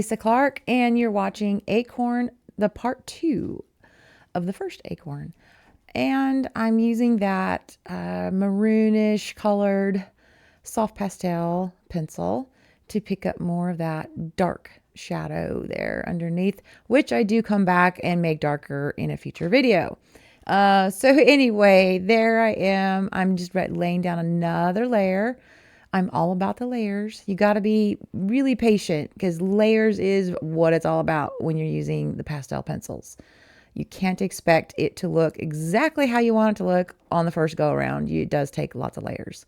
Lisa Clark, and you're watching Acorn, the part 2 of the first acorn. And I'm using that maroonish colored soft pastel pencil to pick up more of that dark shadow there underneath, which I do come back and make darker in a future video. So anyway, there I am. I'm just laying down another layer. I'm all about the layers. You got to be really patient because layers is what it's all about when you're using the pastel pencils. You can't expect it to look exactly how you want it to look on the first go around. It does take lots of layers.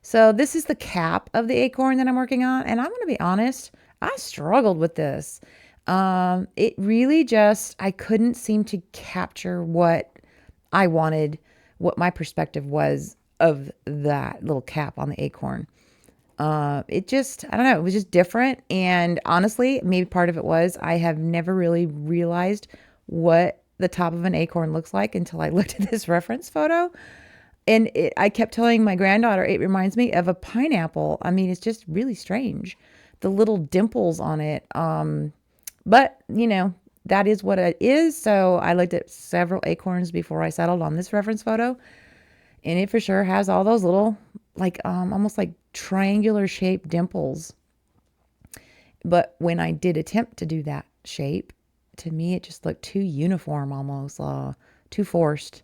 So this is the cap of the acorn that I'm working on. And I'm going to be honest, I struggled with this. It really just, I couldn't seem to capture what I wanted, what my perspective was of that little cap on the acorn. It just, I don't know, it was just different. And honestly, maybe part of it was I have never really realized what the top of an acorn looks like until I looked at this reference photo. And I kept telling my granddaughter, it reminds me of a pineapple. I mean, it's just really strange. The little dimples on it. But, you know, that is what it is. So I looked at several acorns before I settled on this reference photo. And it for sure has all those little, like, almost like triangular shaped dimples. But when I did attempt to do that shape, to me, it just looked too uniform, almost too forced.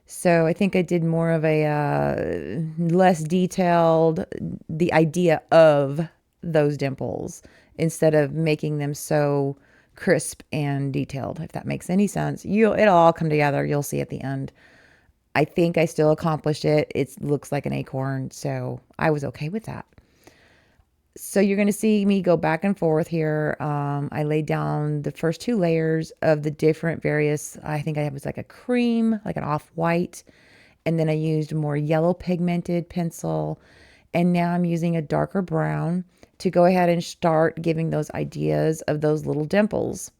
So I think I did more of a less detailed, the idea of those dimples instead of making them so crisp and detailed, if that makes any sense. It'll all come together. You'll see at the end. I think I still accomplished it. It looks like an acorn, so I was okay with that. So you're going to see me go back and forth here. I laid down the first 2 layers of the different various, I think I was like a cream, like an off-white. And then I used more yellow pigmented pencil. And now I'm using a darker brown to go ahead and start giving those ideas of those little dimples.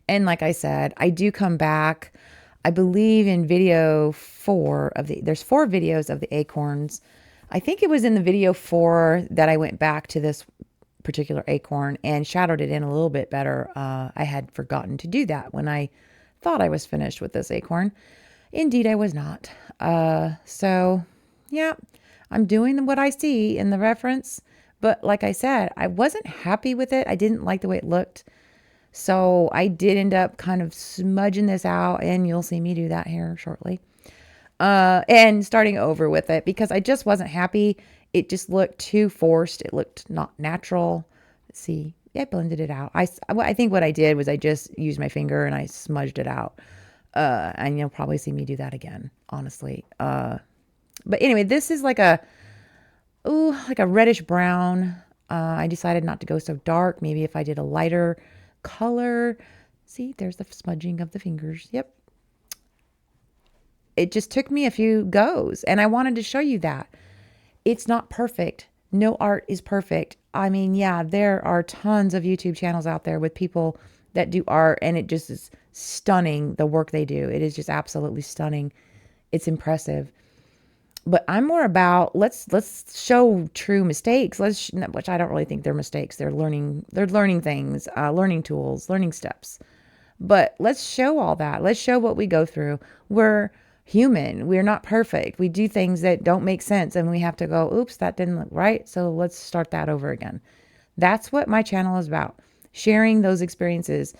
And like I said, I do come back, I believe in video 4 there's 4 videos of the acorns. I think it was in the video 4 that I went back to this particular acorn and shadowed it in a little bit better. I had forgotten to do that when I thought I was finished with this acorn. Indeed, I was not. So yeah, I'm doing what I see in the reference. But like I said, I wasn't happy with it. I didn't like the way it looked. So I did end up kind of smudging this out, and you'll see me do that here shortly. And starting over with it because I just wasn't happy. It just looked too forced. It looked not natural. Let's see. I blended it out. I think what I did was I just used my finger and I smudged it out. And you'll probably see me do that again, honestly. But anyway, this is like a reddish brown. I decided not to go so dark. Maybe if I did a lighter color. See, there's the smudging of the fingers. Yep. It just took me a few goes, and I wanted to show you that it's not perfect. No art is perfect. I mean, yeah, there are tons of YouTube channels out there with people that do art, and it just is stunning, the work they do. It is just absolutely stunning. It's impressive. But I'm more about let's show true mistakes. Which I don't really think they're mistakes. They're learning things, learning tools, learning steps. But let's show all that. Let's show what we go through. We're human. We're not perfect. We do things that don't make sense and we have to go, oops, that didn't look right. So let's start that over again. That's what my channel is about. Sharing those experiences,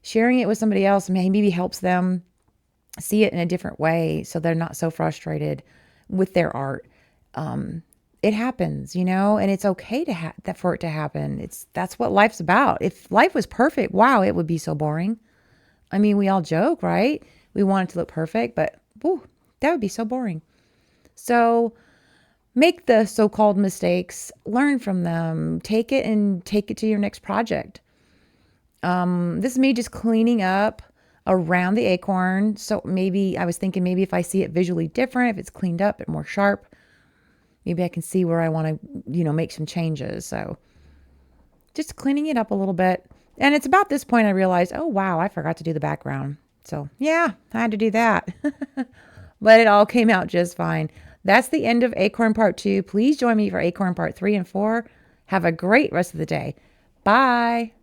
sharing it with somebody else maybe helps them see it in a different way so they're not so frustrated with their art. It happens, you know, and it's okay to for it to happen. That's what life's about. If life was perfect, wow, it would be so boring. I mean, we all joke, right? We want it to look perfect, but whew, that would be so boring. So make the so-called mistakes, learn from them, take it to your next project. This is me just cleaning up around the acorn. So maybe I was thinking maybe if I see it visually different, if it's cleaned up and more sharp, maybe I can see where I want to, make some changes. So just cleaning it up a little bit. And it's about this point I realized, oh, wow, I forgot to do the background. So yeah, I had to do that. But it all came out just fine. That's the end of Acorn Part 2. Please join me for Acorn Part 3 and 4. Have a great rest of the day. Bye.